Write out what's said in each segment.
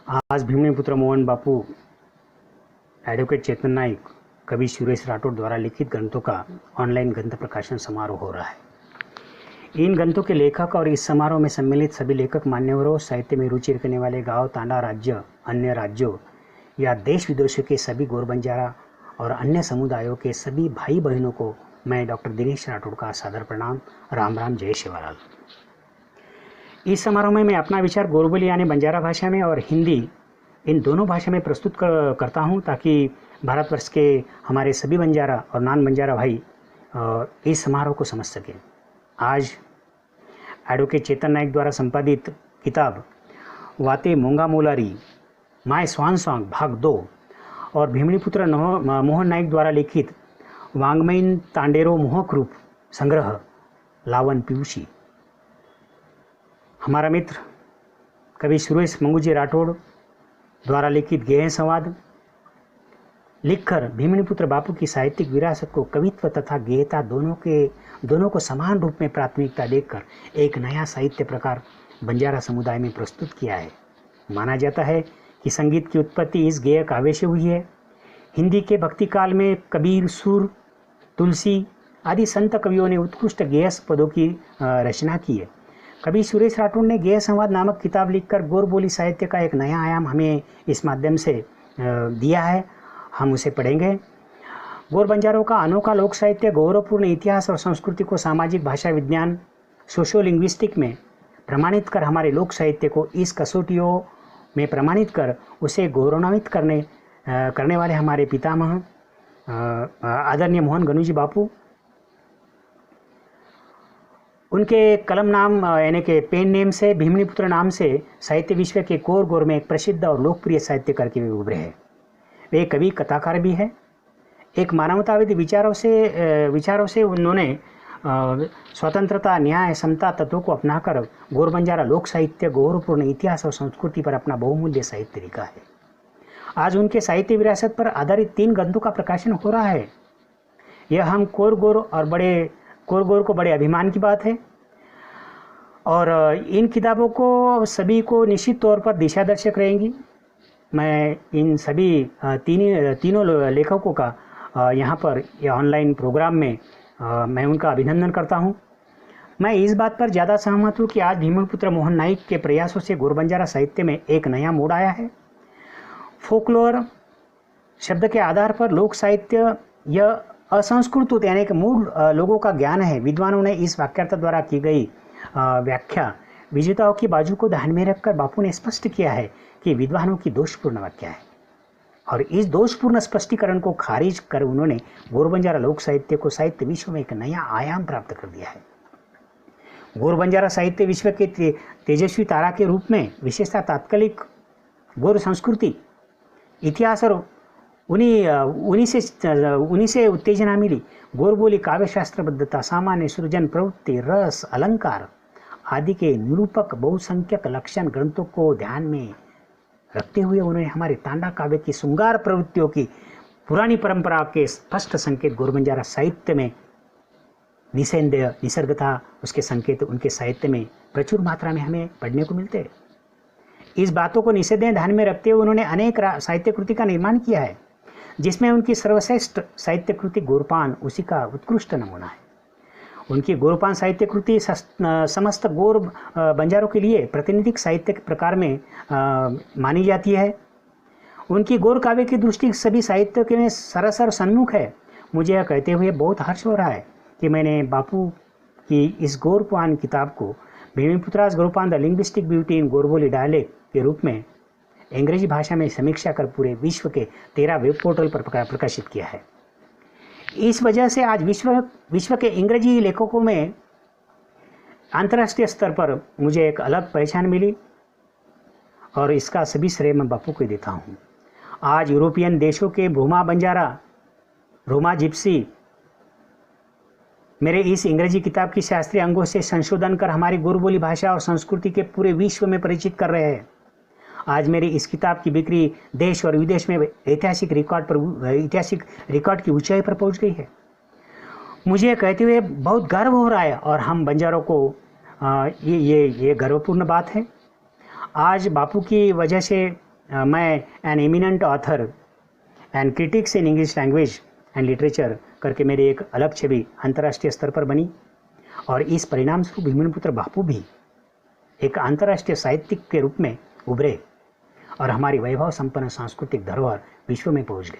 आज भीमपुत्र मोहन बापू, एडवोकेट चेतन नाइक, कवि सुरेश राठौड़ द्वारा लिखित ग्रंथों का ऑनलाइन ग्रंथ प्रकाशन समारोह हो रहा है। इन ग्रंथों के लेखक और इस समारोह में सम्मिलित सभी लेखक, मान्यवरों, साहित्य में रुचि रखने वाले गांव, तांडा, राज्य, अन्य राज्यों या देश विदेशों के सभी गौर बंजारा और अन्य समुदायों के सभी भाई बहनों को मैं डॉक्टर दिनेश राठौड़ का सादर प्रणाम। राम राम, जय शिवलाल। इस समारोह में मैं अपना विचार गोरबोली यानी बंजारा भाषा में और हिंदी, इन दोनों भाषा में प्रस्तुत करता हूं ताकि भारतवर्ष के हमारे सभी बंजारा और नॉन बंजारा भाई इस समारोह को समझ सकें। आज एडवोकेट चेतन नाइक द्वारा संपादित किताब वाते मूंगा मोलारी माय स्वान सॉन्ग भाग 2 और भीमपुत्र मोहन नाइक द्वारा लिखित वांग्मयीन तांडेरो मोहक रूप संग्रह लावन पीयूषी, हमारा मित्र कवि सुरेश मंगूजी राठौड़ द्वारा लिखित गेय संवाद लिखकर भीमपुत्र बापू की साहित्यिक विरासत को कवित्व तथा गेयता दोनों को समान रूप में प्राथमिकता देकर एक नया साहित्य प्रकार बंजारा समुदाय में प्रस्तुत किया है। माना जाता है कि संगीत की उत्पत्ति इस गेय काव्य से हुई है। हिंदी के भक्ति काल में कबीर, सूर, तुलसी आदि संत कवियों ने उत्कृष्ट गेय पदों की रचना की है। कवि सुरेश राठौड़ ने गेय संवाद नामक किताब लिखकर गौर बोली साहित्य का एक नया आयाम हमें इस माध्यम से दिया है। हम उसे पढ़ेंगे। गौर बंजारों का अनोखा लोक साहित्य, गौरवपूर्ण इतिहास और संस्कृति को सामाजिक भाषा विज्ञान सोशो लिंग्विस्टिक में प्रमाणित कर हमारे लोक साहित्य को इस कसौटियों में प्रमाणित कर उसे गौरवान्वित करने वाले हमारे पितामह आदरणीय मोहन गनूजी बापू, उनके कलम नाम यानी के पेन नेम से भीमपुत्र नाम से साहित्य विश्व के कोर में एक प्रसिद्ध और लोकप्रिय साहित्यकार के उभरे हैं। वे कवि, कथाकार भी है। एक मानवतावादी विचारों से उन्होंने स्वतंत्रता, न्याय, समता तत्वों को अपनाकर गौर बंजारा लोक साहित्य, गौरवपूर्ण इतिहास और संस्कृति पर अपना बहुमूल्य साहित्य लिखा है। आज उनके साहित्य विरासत पर आधारित 3 ग्रंथों का प्रकाशन हो रहा है। यह हम कोर गौर को बड़े अभिमान की बात है और इन किताबों को सभी को निश्चित तौर पर दिशा दर्शक रहेंगी। मैं इन सभी तीनों लेखकों का यहाँ पर ऑनलाइन प्रोग्राम में मैं उनका अभिनंदन करता हूँ। मैं इस बात पर ज़्यादा सहमत हूँ कि आज भीमपुत्र मोहन नाइक के प्रयासों से गौर बंजारा साहित्य में एक नया मोड़ आया है। फोकलोर शब्द के आधार पर लोक साहित्य यह असंस्कृत यानी कि मूल लोगों का ज्ञान है। विद्वानों ने इस वाक्यार्थ द्वारा की गई व्याख्या विजेताओं की बाजू को ध्यान में रखकर बापू ने स्पष्ट किया है कि विद्वानों की दोषपूर्ण व्याख्या है और इस दोषपूर्ण स्पष्टीकरण को खारिज कर उन्होंने गौर बंजारा लोक साहित्य को साहित्य विश्व में एक नया आयाम प्राप्त कर दिया है। गौर बंजारा साहित्य विश्व के तेजस्वी तारा के रूप में विशेषता तात्कालिक गौर संस्कृति, इतिहास और उन्हीं से उत्तेजना मिली। गौर बोली काव्यशास्त्रबद्धता, सामान्य सृजन प्रवृत्ति, रस, अलंकार आदि के निरूपक बहुसंख्यक लक्षण ग्रंथों को ध्यान में रखते हुए उन्होंने हमारे तांडा काव्य की श्रृंगार प्रवृत्तियों की पुरानी परंपरा के स्पष्ट संकेत गौर बंजारा साहित्य में निसंदेह निसर्ग था। उसके संकेत उनके साहित्य में प्रचुर मात्रा में हमें पढ़ने को मिलते हैं। इस बातों को निसंदेह ध्यान में रखते हुए उन्होंने अनेक साहित्य कृति का निर्माण किया है, जिसमें उनकी सर्वश्रेष्ठ साहित्य कृति गौरपान उसी का उत्कृष्ट नमूना है। उनकी गौरपान साहित्य कृति समस्त गौर बंजारों के लिए प्रातिनिधिक साहित्य के प्रकार में मानी जाती है। उनकी गौर काव्य की दृष्टि सभी साहित्य के में सरसर सन्मुख है। मुझे यह कहते हुए बहुत हर्ष हो रहा है कि मैंने बापू की इस गौरपान किताब को भीमपुत्रास Gaurpan the linguistic beauty in Gaurboli dialect के रूप में अंग्रेजी भाषा में समीक्षा कर पूरे विश्व के 13 वेब पोर्टल पर प्रकाशित किया है। इस वजह से आज विश्व के अंग्रेजी लेखकों में अंतर्राष्ट्रीय स्तर पर मुझे एक अलग पहचान मिली और इसका सभी श्रेय मैं बापू को देता हूँ। आज यूरोपियन देशों के ब्रोमा बंजारा, रोमा जिप्सी मेरे इस अंग्रेजी किताब की शास्त्रीय अंगों से संशोधन कर हमारी गौर बोली भाषा और संस्कृति के पूरे विश्व में परिचित कर रहे हैं। आज मेरी इस किताब की बिक्री देश और विदेश में ऐतिहासिक रिकॉर्ड की ऊंचाई पर पहुंच गई है। मुझे कहते हुए बहुत गर्व हो रहा है और हम बंजारों को ये गर्वपूर्ण बात है। आज बापू की वजह से मैं an eminent author end critics in English language end literature करके मेरी एक अलग छवि अंतर्राष्ट्रीय स्तर पर बनी और इस परिणाम स्वरूप भीमनिपुत्र बापू भी एक अंतर्राष्ट्रीय साहित्यिक के रूप में उभरे और हमारी वैभव संपन्न सांस्कृतिक धरोहर विश्व में पहुंच गई।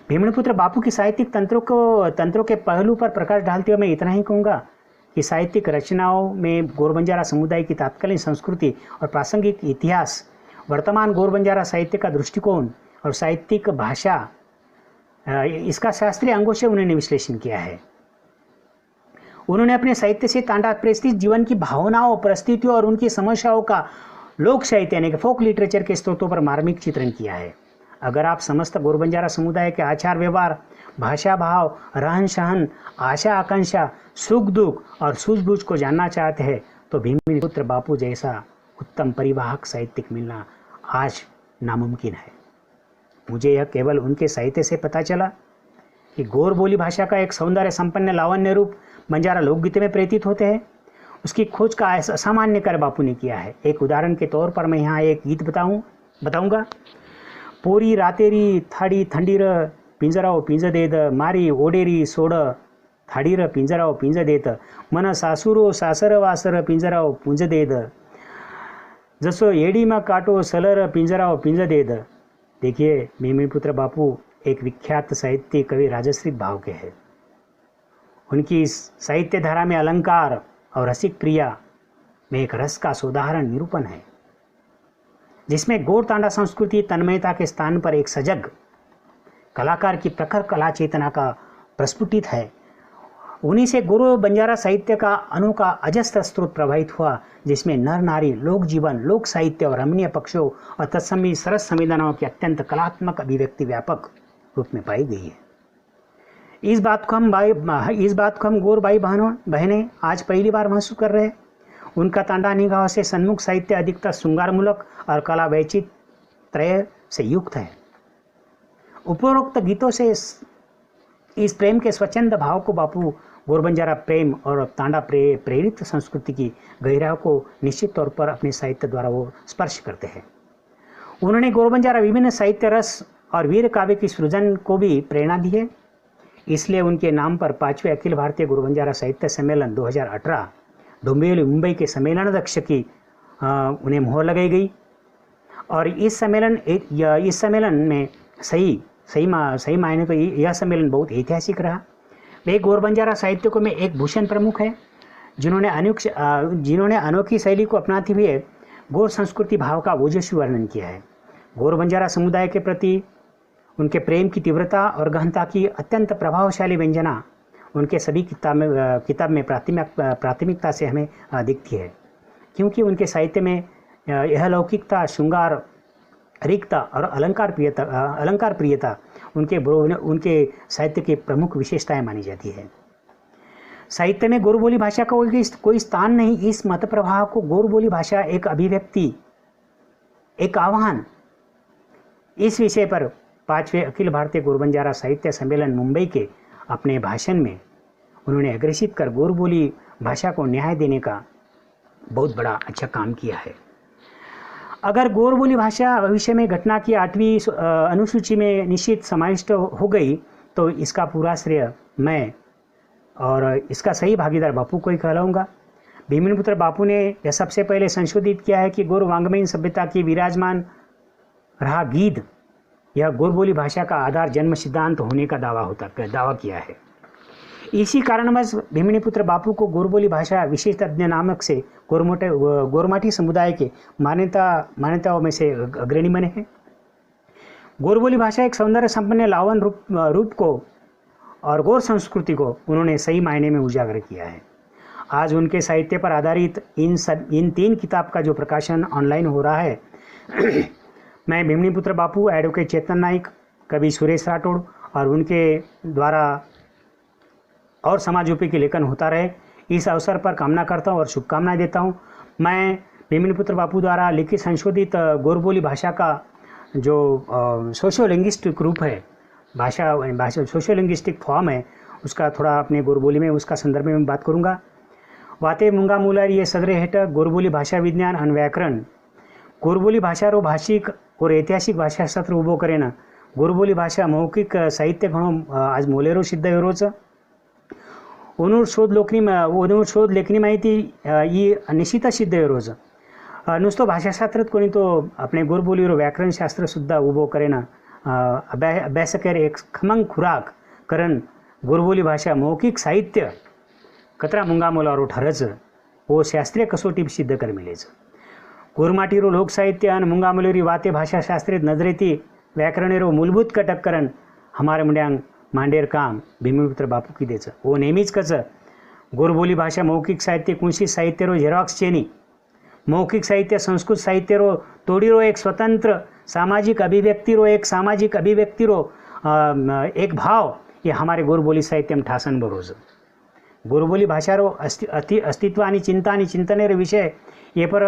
भीमनिपुत्र बापू की साहित्यिक तंत्रों के पहलू पर प्रकाश डालते हुए मैं इतना ही कहूँगा कि साहित्यिक रचनाओं में गोरबंजारा समुदाय की तात्कालीन संस्कृति और प्रासंगिक इतिहास, वर्तमान गोरबंजारा साहित्य का दृष्टिकोण और साहित्यिक भाषा, इसका शास्त्रीय अंगों से उन्होंने विश्लेषण किया है। उन्होंने अपने साहित्य से तांडा प्रेस्टिज जीवन की भावनाओं, परिस्थितियों और उनकी समस्याओं का लोक साहित्य यानी कि फोक लिटरेचर के स्रोतों पर मार्मिक चित्रण किया है। अगर आप समस्त गोरबंजारा समुदाय के आचार व्यवहार, भाषा भाव, रहन सहन, आशा आकांक्षा, सुख दुख और सूझबूझ को जानना चाहते हैं तो भीमनिपुत्र बापू जैसा उत्तम परिवाहक साहित्यिक मिलना आज नामुमकिन है। मुझे यह केवल उनके साहित्य से पता चला कि गोर बोली भाषा का एक सौंदर्य संपन्न लावण्य रूप बंजारा लोकगीत में प्रेरित होते हैं, उसकी खोज का असामान्य कार्य बापू ने किया है। एक उदाहरण के तौर पर मैं यहाँ एक गीत बताऊंगा। पोरी रातेरी थाडी थंडीर पिंजराव पिंज देत, मारी ओडेरी सोड थाडीर पिंजराव पिंज देत, मन सासुरो सासर वासर पिंजराव पुंज देत, जसो एडीमा काटो सलर पिंजराव पिंज देत। देखिए, भीमनिपुत्र बापू एक विख्यात साहित्य कवि राजश्री भाव के हैं। उनकी साहित्य धारा में अलंकार और रसिक प्रिया में एक रस का सोदाहरण निरूपण है, जिसमें गौर तांडा संस्कृति तन्मयता के स्थान पर एक सजग कलाकार की प्रखर कला चेतना का प्रस्फुटित है। उन्हीं से गुरु बंजारा साहित्य का अनोखा अजस्त्र स्रोत प्रभावित हुआ, जिसमें नर नारी, लोक जीवन, लोक साहित्य और रमणीय पक्षों और तत्समी सरस संवेदनाओं की अत्यंत कलात्मक अभिव्यक्ति व्यापक रूप में पाई गई है। इस बात को हम गोर भाई बहनें आज पहली बार महसूस कर रहे हैं। उनका तांडा निगाह से सन्मुख साहित्य अधिकतर श्रृंगारमूलक और कला वैचित त्रय से युक्त है। उपरोक्त गीतों से इस प्रेम के स्वच्छंद भाव को बापू गोरबंजारा प्रेम और तांडा प्रेरित संस्कृति की गहराई को निश्चित तौर पर अपने साहित्य द्वारा वो स्पर्श करते हैं। उन्होंने गोरबंजारा विभिन्न साहित्य रस और वीर काव्य की सृजन को भी प्रेरणा दी है। इसलिए उनके नाम पर 5वें अखिल भारतीय गोरबंजारा साहित्य सम्मेलन 2018 डोंबिवली मुंबई के सम्मेलन अध्यक्ष की उन्हें मोहर लगाई गई। और इस सम्मेलन में सही मायने तो यह सम्मेलन बहुत ऐतिहासिक रहा। वे गोरबंजारा साहित्यकों में एक भूषण प्रमुख है, जिन्होंने अनोखी शैली को अपनाते हुए गौर संस्कृति भाव का ओजस्वी वर्णन किया है। गोरबंजारा समुदाय के प्रति उनके प्रेम की तीव्रता और गहनता की अत्यंत प्रभावशाली व्यंजना उनके सभी किताब में प्राथमिकता से हमें दिखती है, क्योंकि उनके साहित्य में यह लौकिकता, श्रृंगार, रिक्ता और अलंकार प्रियता उनके साहित्य की प्रमुख विशेषताएं मानी जाती है। साहित्य में गोरबोली भाषा का कोई स्थान नहीं। इस मत प्रवाह को गोरबोली भाषा एक अभिव्यक्ति, एक आह्वान, इस विषय पर 5वें अखिल भारतीय गोरबंजारा साहित्य सम्मेलन मुंबई के अपने भाषण में उन्होंने अग्रेसित कर गोरबोली भाषा को न्याय देने का बहुत बड़ा अच्छा काम किया है। अगर गोरबोली भाषा भविष्य में घटना की 8वीं अनुसूची में निश्चित समाविष्ट हो गई तो इसका पूरा श्रेय मैं और इसका सही भागीदार बापू को ही कहलाऊंगा। भीमनिपुत्र बापू ने यह सबसे पहले संशोधित किया है कि गौर वांग्मयीन सभ्यता की विराजमान रहा गीत, यह गोरबोली भाषा का आधार जन्म सिद्धांत होने का दावा किया है। इसी कारणवश भीमनिपुत्र बापू को गोरबोली भाषा विशेषज्ञ नामक से गोरमाठी समुदाय के मान्यताओं में से अग्रणी बने हैं। गोरबोली भाषा एक सौंदर्य संपन्न लावन रूप को और गौर संस्कृति को उन्होंने सही मायने में उजागर किया है। आज उनके साहित्य पर आधारित इन 3 किताब का जो प्रकाशन ऑनलाइन हो रहा है, मैं भीमनिपुत्र बापू, एडवोकेट चेतन नाइक, कवि सुरेश राठौड़ और उनके द्वारा और समाज उपयोगी लेखन होता रहे, इस अवसर पर कामना करता हूँ और शुभकामनाएं देता हूँ। मैं भीमनिपुत्र बापू द्वारा लिखित संशोधित गोरबोली भाषा का जो सोशियो लिंग्विस्टिक रूप है, भाषा सोशियो लिंग्विस्टिक फॉर्म है, उसका थोड़ा अपने गोरबोली में उसका संदर्भ में बात करूँगा। वाते मुंगा मूलर ये सदरे हेठ गोरबोली भाषा विज्ञान और व्याकरण गोरबोली भाषा रो भाषिक और ऐतिहासिक भाषाशास्त्र ઊભો કરીને गोरबोली भाषा मौखिक साहित्य घणो आज मोलेरो सिद्ध वेरो छ। ओनूर शोध लेखनी माहिती ही निश्चित सिद्ध वेरो छ। नुसतं भाषाशास्त्रात कोणी तो આપણે गोरबोलीरो व्याकरणशास्त्र सुद्धा ઊભો કરીને अभ्यास करे एक खमंग खुराक कारण गोरबोली भाषा मौखिक साहित्य कतरा मुंगा मोलारो ठरच वो शास्त्रीय कसोटी सिद्ध कर मिले छ। गोरमाटीरो लोक साहित्य અને मुंगा मोलेरी वाते भाषाशास्त्रीय नजरेती व्याकरणेरो मूलभूत कटक करण हमारे मुंड्यांग मांडेर काम भीमपुत्र बापू की देच वो नेहमीच कच गोरबोली भाषा मौखिक साहित्य कुंशी साहित्यरो झेरॉक्स चेनी मौखिक साहित्य संस्कृत साहित्यरो तोडीरो एक स्वतंत्र सामाजिक अभिव्यक्तिरो एक भाव ये हमारे गोरबोली साहित्य में ठासन बरोज। गोरबोली भाषारो अस्तित्व आणि चिंता आणि चिंतनेर विषय ये पर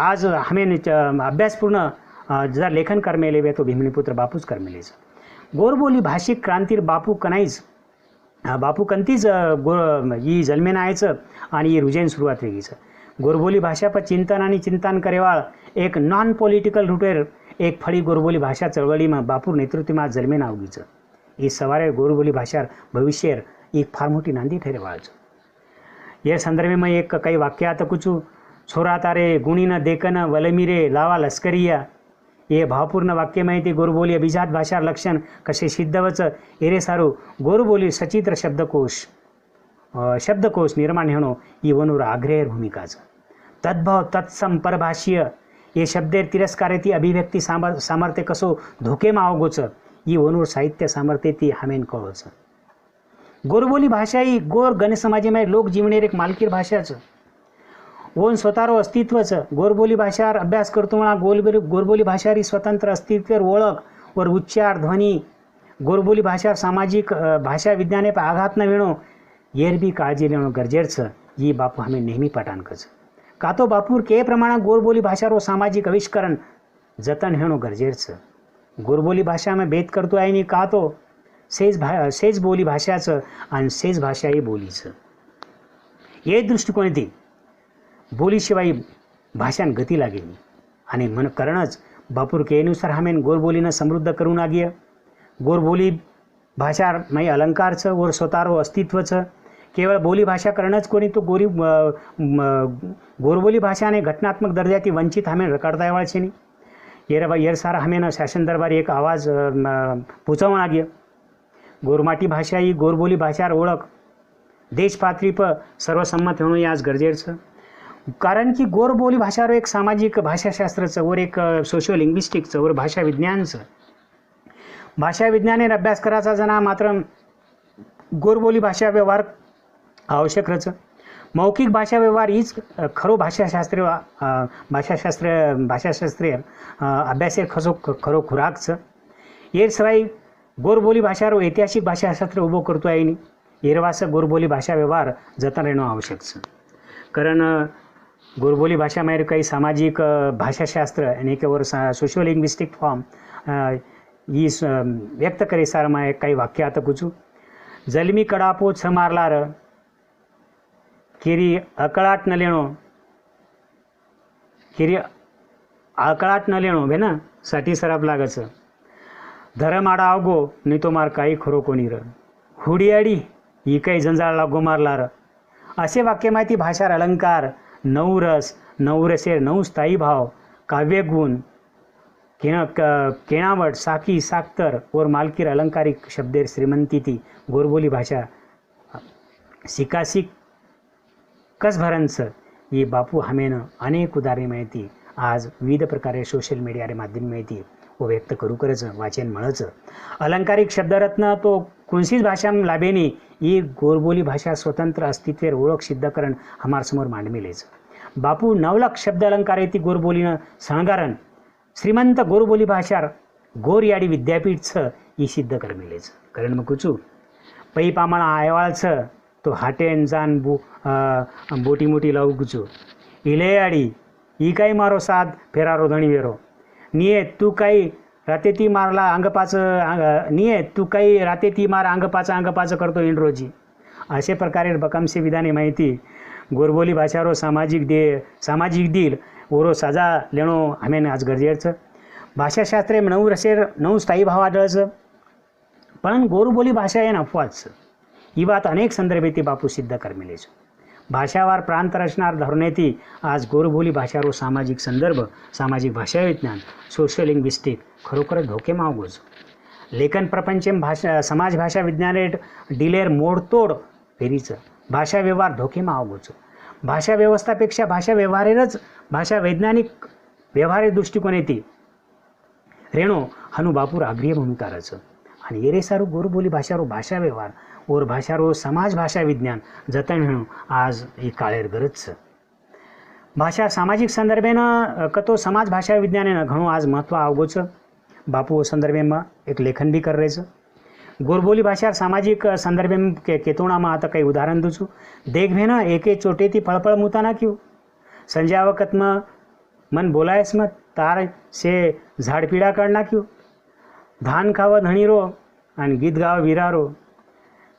आज हमें अभ्यासपूर्ण जर लेखन कर मेले वे तो भीमनीपुत्र बापूच कर मेले। गोरबोली भाषिक क्रांतीर बापू कंतीच ही जन्मेन आयचं आणि ही रुजेन सुरुवात वेगळीच। गोरबोली भाषा पर चिंतन आणि चिंतन करेवाळ एक नॉन पॉलिटिकल रूटेर एक फळी गोरबोली भाषा चळवळी में बापूर नेतृत्व में जन्मेन आवगीच। ये सवारे गोरबोली भाषा भविष्य एक फार मोटी नांदी ठरेवाळ। ये संदर्भ में एक कई वाक्य आता कुछ छोरा तारे गुणी न देखन वलमीरे लावा लष्करिया ये भावपूर्ण वाक्य माहिती गोरबोली अभिजात भाषा लक्षण कसे सिद्धवच एरे सारू गोरबोली सचित्र शब्दकोश निर्माण होणो ही वनूर आग्रह भूमिकाच तद्भाव तत्सम परभाषीय ये शब्देर तिरस्कारेती अभिव्यक्ती सामर्थ्य कसो धोके मावगोच ही वनूर साहित्य सामर्थ्यती हमेन कळोच। गोरबोली भाषा ही गोर गण समाजे लोक जीवनेर एक मालकीर भाषाच ओन स्वतारो अस्तित्वच। गोरबोली भाषार अभ्यास करतो म्हणा गोरबोली भाषारी स्वतंत्र अस्तित्वर ओळख और उच्चार ध्वनी गोरबोली भाषा सामाजिक भाषा विज्ञाने पर आघात न वेणो येर भी काळजी लेणो गरजेच ही बापू हमें नेहमी पठाण कच। का तो बापूर के प्रमाण गोरबोली भाषारो सामाजिक आविष्करण जतन हेणो गरजेच। गोरबोली भाषा में भेद करतो आहे नी का तो सेज बोली भाषाच आणि सेज भाषा ही बोलीच ये दृष्टिकोनाती बोलीशिवाय भाषान गती लागेल आणि मन करणच बापूर केनुसार हमें गोरबोलीनं समृद्ध करून आगिय। गोरबोली भाषा माई अलंकारच और स्वतारो अस्तित्वच केवळ बोली भाषा करणच कोणी तो गोरबोली भाषा ने घटनात्मक दर्जाती वंचित हमें रकडता येवाळ छे नी येर सारा हमें शासन दरबारी एक आवाज पोचवण आगिय। गोरमाटी भाषा ही गोरबोली भाषार ओळख देश पातळी पर सर्वसम्मत होणं आज गरजेच कारण की गोरबोली भाषारो एक सामाजिक भाषाशास्त्रचं और एक सोशियो लिंग्विस्टिकचं और भाषा विज्ञानचं भाषा विज्ञाने अभ्यास करायचा जना मात्र गोरबोली भाषा व्यवहार आवश्यकच। मौखिक भाषा व्यवहार हीच खरो भाषाशास्त्रीय अभ्यासेर खरो खुराकच। ये सिवाय गोरबोली भाषारो ऐतिहासिक भाषाशास्त्र उभो करतो आहे नी एरवास गोरबोली भाषा व्यवहार जतन रहणं आवश्यकच कारण गोरबोली भाषा में कई सामाजिक भाषाशास्त्र यानी कि और सोशियो लिंग्विस्टिक फॉर्म ये व्यक्त करे सार में कई वाक्य आता कुछ जलमी कड़ापो छ मारलार केरी अकड़ाट न लेणो भेना साठी सराप लागच धरम आडा आवगो नहीं तो मार काही खरो कोणी र हुडियाडी ही काही जंजाळ लागो मारलार असे वाक्य माहिती भाषार अलंकार नऊ रसेर नऊ स्थायी भाव काव्यगुण केणावट साकी साक्तर और मालकीर अलंकारिक शब्देर श्रीमंती थी गोरबोली भाषा सिकासिक कस भरंच ये बापू हमें अनेक उदाहरणे माहिती आज विविध प्रकारे सोशल मीडिया माध्यम माहिती वो व्यक्त करू करच वाचन मळच। अलंकारिक शब्दरत्न तो कोणसीच भाषा लाभेनी ही गोरबोली भाषा स्वतंत्र अस्तित्वेर ओळख सिद्ध करण हमार समोर मांडमिलेच। बापू 9 लाख शब्द अलंकार येती गोरबोलीनं शणगारण श्रीमंत गोरबोली भाषार गोरयाडी विद्यापीठ छ ही सिद्ध कर मिलेच कारण मग कुछ पै पामण आयवाळ छ तो हाटेन जान बोटी मोटी लावू कुछ इलेयाडी ही काही मारो साध फेरारो धणी वेरो निये तू काही राते ती मारला अंगपाच निये तू काही राते ती मार अंगपाच करतो इंड्रोजी असे प्रकारे बकमसे विधाने माहिती गोरबोली भाषारो सामाजिक दिल ओरो साजा लेणो हमें आज गरजेचं. भाषाशास्त्रे 9 रसेर 9 स्थायी भाव आढळचं, पण गोरबोली भाषा हे अफवाच. ही बात अनेक संदर्भेती बापू सिद्ध करमिलेच. भाषावार प्रांत रचनार धोरणेती आज गोरबोली भाषारो सामाजिक संदर्भ, सामाजिक भाषा विज्ञान, सोशल लिंग्विस्टिक खरोखरच धोके मावगोज. लेखन प्रपंचम भाषा समाज भाषा विज्ञाने डिलेर मोडतोड फेरीचं भाषा व्यवहार धोके मावगोज. भाषा व्यवस्थापेक्षा भाषा व्यवहारेरच भाषा वैज्ञानिक व्यवहारिक दृष्टिकोनेती रेणो हनु बापूर अग्रिय भूमिका रच. आणि ये रे सारू गोरबोली भाषारो भाषा व्यवहार और भाषारो समाज भाषा विज्ञान जतन हेणो आज ही काळेर गरज. भाषा सामाजिक संदर्भेनं कतो समाज भाषा विज्ञानेनं घणो आज महत्व आवगोच. बापू संदर्भेમાં एक लेखन भी कर रहे. गोरबोली भाषा सामाजिक संदर्भे केतोणाમાં आता काही उदाहरण दूँ છું. देख भेन एके चोटेથી फळफळ मुताना क्यों संजय वखतમાં मन बोलायस मत तार से झाड पीड़ा करना क्यों धान खावा धणीरो आणि गीत गावा विरारो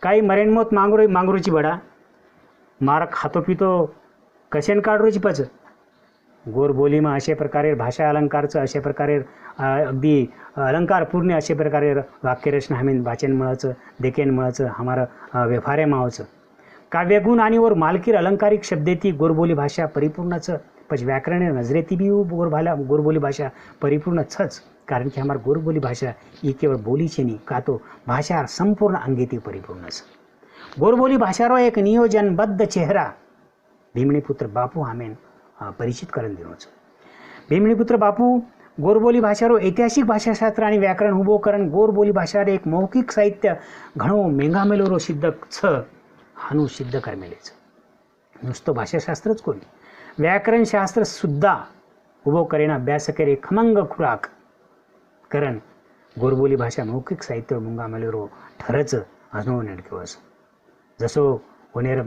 काही मरेन मोत मांगरूची बडा मार खातो पितो कशेन काढरूची पच. गोरबोलीમાં अशा प्रकारे भाषा अलंकारचं अशा प्रकारे अगदी अलंकारपूर्ण अशा प्रकारे वाक्यरचना हमें वाचन मिळाचं देखेन मिळाचं हमारा व्यवहारे मावचं. काव्यगुण आणि वर मालकीर अलंकारिक शब्देती गोरबोली भाषा परिपूर्णच. पच व्याकरण नजरेती भी गोरबोली भाषा परिपूर्ण छच. कारण की हमार गोरबोली भाषा ही केवळ बोलीची नहीं का तो भाषा संपूर्ण अंगेती परिपूर्णच. गोरबोली भाषारो एक नियोजनबद्ध चेहरा भीमणीपुत्र बापू हमें परिचित करून दिनोच. भीमणीपुत्र बापू गोरबोली भाषारो ऐतिहासिक भाषाशास्त्र आणि व्याकरण उभो करण गोरबोली भाषारे एक मौखिक साहित्य घणो मेंगा मेलोरो सिद्ध छ हानू सिद्ध करमेलेच. नुसतं भाषाशास्त्रच कोणी व्याकरणशास्त्र सुद्धा उभो करेन अभ्यासकर एक खमंग खुराक करण गोरबोली भाषा मौखिक साहित्य मुंगा मेलोरो ठरच अजनो नेडकेवस. जसो होनेर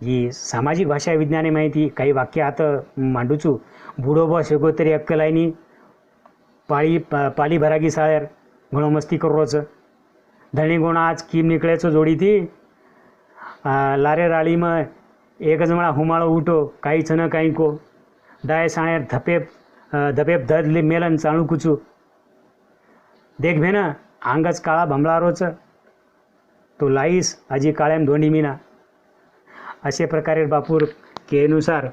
ही सामाजिक भाषा विज्ञाने माहिती काही वाक्य आता मांडूचू. बुडोबा शेगोतरी अक्कलायनी पाली भरागी साळेर घणो मस्ती करोच. धणी गोण आज कीम निकळेचो जोडी थी लारे राळीમાં एक ज मला हुमाळो उठो काही छन काही को डाय साणेर धपेप धरली मेलन चाणू कुचू. देख भेन आंगच काळा भमलारोच तो लाईस आजी काळ्याम धोंडी मीना. अशा प्रकारे बापूर केनुसार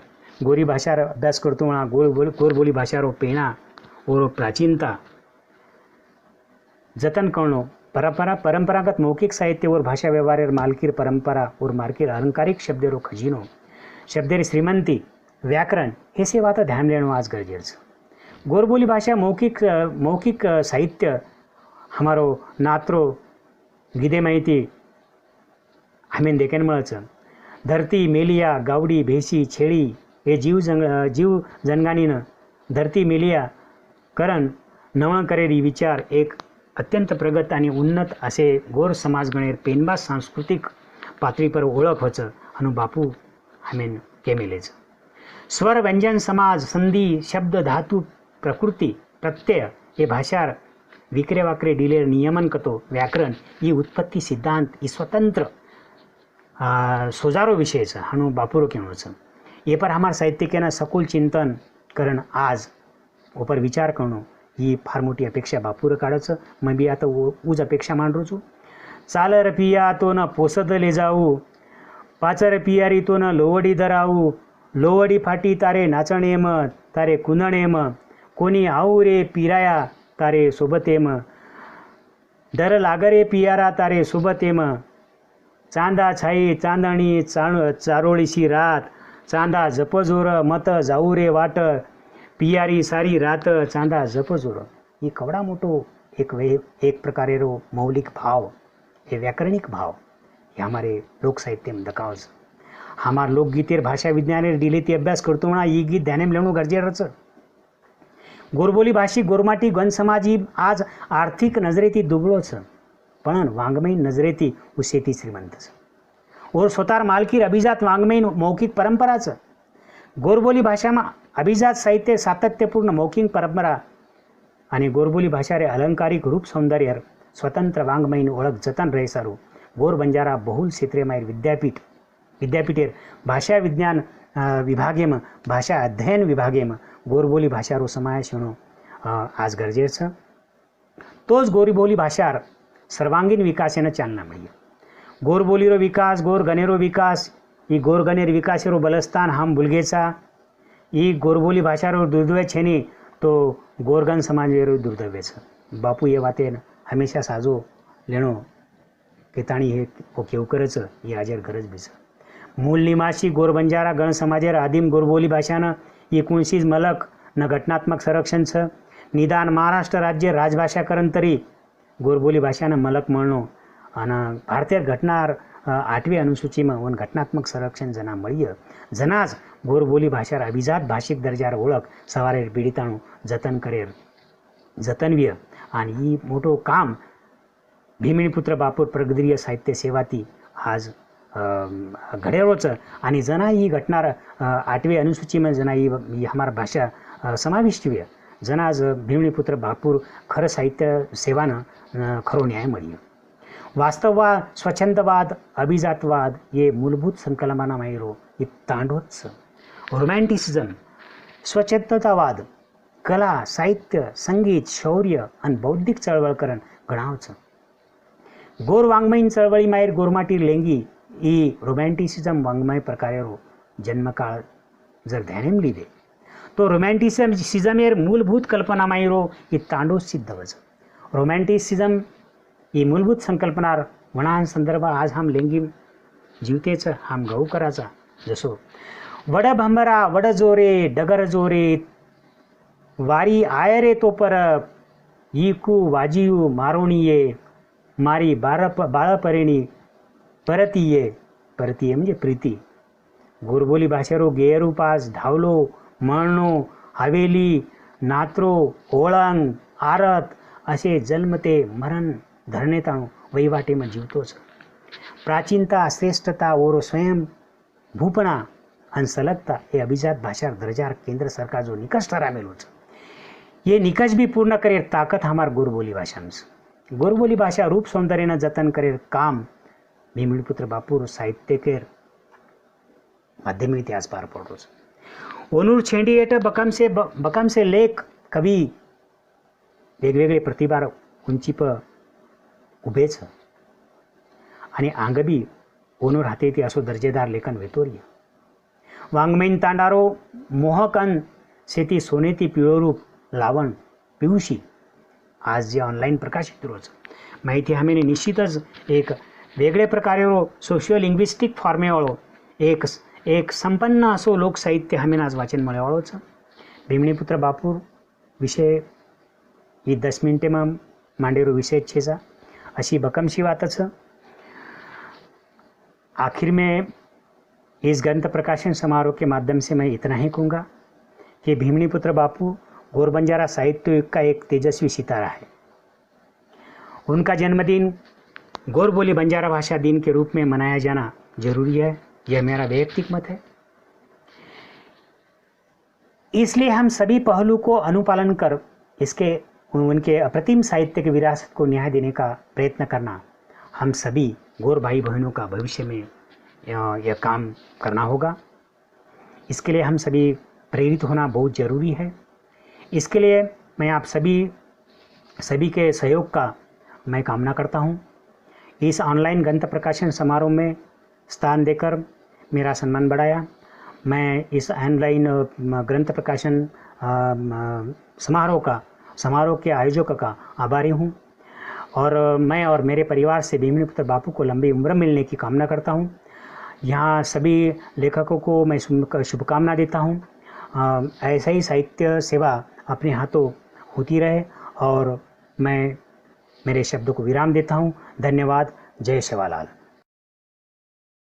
गोरी भाषा अभ्यास करतो म्हणा गोरबोली भाषारो पेणा और प्राचीनता जतन करणो परंपरागत मौखिक साहित्य और भाषा व्यवहार मालकीर परंपरा और मालकीर अलंकारिक शब्देरो खजीनो शब्देरी श्रीमंती व्याकरण हे से बात ध्यान देणो आज गरजेचं. गोरबोली भाषा मौखिक साहित्य हमारो नात्रो गिदे माहिती हमें देखेन मिळाचं. धरती मेलिया गावडी भेसी छेळी हे जीव जनगानीनं धरती मेलिया करण नवं करेरी विचार एक अत्यंत प्रगत आणि उन्नत असे गोर समाजगणेर पेनबा सांस्कृतिक पातळीपर ओळख होचं अनु बापू हमें केमेलेच. स्वर व्यंजन समाज संधी शब्द धातू प्रकृती प्रत्यय हे भाषार विक्रे वाक्रे डिलेर नियमन कतो व्याकरण ही उत्पत्ती सिद्धांत ही स्वतंत्र सोजारो विषयचं हनु बापूरो केवळचं. ये पर हमार साहित्यिकेनं सखोल चिंतन करण आज ऊपर विचार करणं ही फार मोठी अपेक्षा बापूर काढायचं. मग बी आता उज अपेक्षा मांडरूचू. चालर पिया तो न पोसद ले जाऊ पाचर पियारी तो न लोवडी धराऊ लोवडी फाटी तारे नाचणेम तारे कुंदणेम कोणी आऊ रे पिराया तारे सोबतेम दर लागरे पियारा तारे सोबतेम चांदा छाई चांदणी चारोळीशी रात चांदा जपजोर मत जाऊ रे वाट पियारी सारी रात चांदा जपजोर. ही कवडा मोठो एक प्रकारे रो मौलिक भाव हे व्याकरणिक भाव हे हमारे लोक साहित्य में दखावच. हमार लोकगीतेर भाषा विज्ञानेर डिलेती अभ्यास करतो म्हणा ही गीत ध्यानेम लेवणं गरजेचं. गोरबोली भाषिक गोरमाटी गण समाजी आज आर्थिक नजरेती दुबळोच पण वाङ्मयीन नजरेती उसेती श्रीमंतच. और स्वतार मालकीर अभिजात वाङ्मयीन मौखिक परंपराच. गोरबोली भाषाમાં अभिजात साहित्य सातत्यपूर्ण मौखिक परंपरा आणि गोरबोली भाषा रे अलंकारिक रूप सौंदर्य स्वतंत्र वाङ्मयीन ओळख जतन रहे सारू. गोर बंजारा बहुल क्षेत्रेमायर विद्यापीठेर भाषा विज्ञान विभागेम भाषा अध्ययन विभागेम गोरबोली भाषारो समावेश होणं आज गरजेचं. तोच गोरबोली भाषार सर्वांगीण विकासानं चालना मिळेल. गोरबोलीरो विकास गोरगणेरो विकास ई गोरगणेर विकासेरो बलस्थान हम भुलगेचा ई गोरबोली भाषारो दुर्दव्य छेनी तो गोरगन समाज दुर्दव्यचं. बापू ये वातेन हमेशा साजो लेणो केताणी हे केवकरच ही आजेर गरज बीच. मूल निवासी गोरबंजारा गण समाजेर आदिम गोरबोली भाषानं 19 मलक न घटनात्मक संरक्षण छ. निदान महाराष्ट्र राज्य राजभाषाकरण तरी गोरबोली भाषानं मलक म्हणणं आणि भारतीय घटनार 8वी अनुसूचीમાં वन घटनात्मक संरक्षण जना મળીએ જનાજ गोरबोली भाषार अभिजात भाषिक दर्जार ओळख सवारे पीडिताणू जतन करेर जतनवीय आणि ही मोठो काम भीमणीपुत्र बापूर प्रगदीय साहित्य सेवाती आज घडेरोच आणि जना ही घटनार 8वी अनुसूचीમાં जना ही हमार भाषा समाविष्ट हुई जनाज भीमणीपुत्र बापूर खर साहित्य सेवानं खरो न्याय મળ્યો. वास्तववाद स्वच्छंदवाद अभिजातवाद ये मूलभूत संकल्पनामायरो ही तांडवच. रोमॅन्टिसिझम स्वच्छंदतावाद कला साहित्य संगीत शौर्य आणि बौद्धिक चळवळकरण गणावचं. गोर वाङ्मयीन चळवळी मायर गोरमाटी लेंगी ही रोमॅन्टिसिझम वाङ्मय प्रकारेरो जन्मकाळ जर ध्यानेम लिदे तो रोमॅन्टिसिझमेर मूलभूत कल्पना मायरो ही तांडव सिद्धवच. रोमॅन्टिसिझम ही मूलभूत संकल्पनार वणान संदर्भ आज हम लेंगी जीवतेच हम गहू कराचा जसो वड भंबरा वड जोरे डगर जोरे वारी आयरे तो परब यीकू वाजियू मारोणीये मारी बाळपरिणी परतीये परतीये म्हणजे प्रीती. गोरबोली भाषेरो गेयरूपास धावलो मळणो हवेली नात्रो ओळंग आरत असे जन्मते मरण धरणे ताणू वहिवाटीમાં जीवतोच. प्राचीनता श्रेष्ठता ओरो स्वयं भूपणा आणि सलगता हे अभिजात भाषा दर्जार केंद्र सरकार जो निकष ठरावेलो ये निकष भी पूर्ण करेर ताकत हमार गोरबोली भाषा. गोरबोली भाषा रूप सौंदर्यनं जतन करेर काम भीमणीपुत्र बापूर साहित्यकेर माध्यमी इतिहास पार पडतोच. ओनूर छेंडीएट बकमसे लेख कवी वेगवेगळे प्रतिभा उंचीप उभेच आणि आंगबी ओनूर हाते ती असो दर्जेदार लेखन वेतोर्य. वाङ्मयीन तांडारो मोहकन शेती सोनेती पिळोरूप लावण पियुषी आज जे ऑनलाईन प्रकाशित रोज माहिती हमेने निश्चितच एक वेगळे प्रकारे सोशियो लिंग्विस्टिक फॉर्मेवाळो एक संपन्न असो लोकसाहित्य हमें आज वाचन मळेवाळोच. भीमणीपुत्र बापूर विषय ही 10 मिनिटेમાં માંડેરો विषय छेजा अशी बकमशी वातच. आखिर में इस ग्रंथ प्रकाशन समारोह के माध्यम से मैं इतना ही कहूँगा कि भीमणीपुत्र बापू गोरबंजारा साहित्य युग का एक तेजस्वी सितारा है. उनका जन्मदिन गोरबोली बंजारा भाषा दिन के रूप में मनाया जाना जरूरी है. यह मेरा वैयक्तिक मत है. इसलिए हम सभी पहलू को अनुपालन कर उनके अप्रतिम साहित्य की विरासत को न्याय देने का प्रयत्न करना हम सभी गोर भाई बहनों का भविष्य में यह काम करना होगा. इसके लिए हम सभी प्रेरित होना बहुत ज़रूरी है. इसके लिए मैं आप सभी के सहयोग का मैं कामना करता हूँ. इस ऑनलाइन ग्रंथ प्रकाशन समारोह में स्थान देकर मेरा सम्मान बढ़ाया. मैं इस ऑनलाइन ग्रंथ प्रकाशन समारोह के आयोजक का आभारी हूँ और मैं और मेरे परिवार से भीमणीपुत्र बापू को लंबी उम्र मिलने की कामना करता हूँ. यहाँ सभी लेखकों को मैं शुभकामना देता हूँ. ऐसा ही साहित्य सेवा अपने हाथों होती रहे और मैं मेरे शब्दों को विराम देता हूँ. धन्यवाद. जय सेवालाल.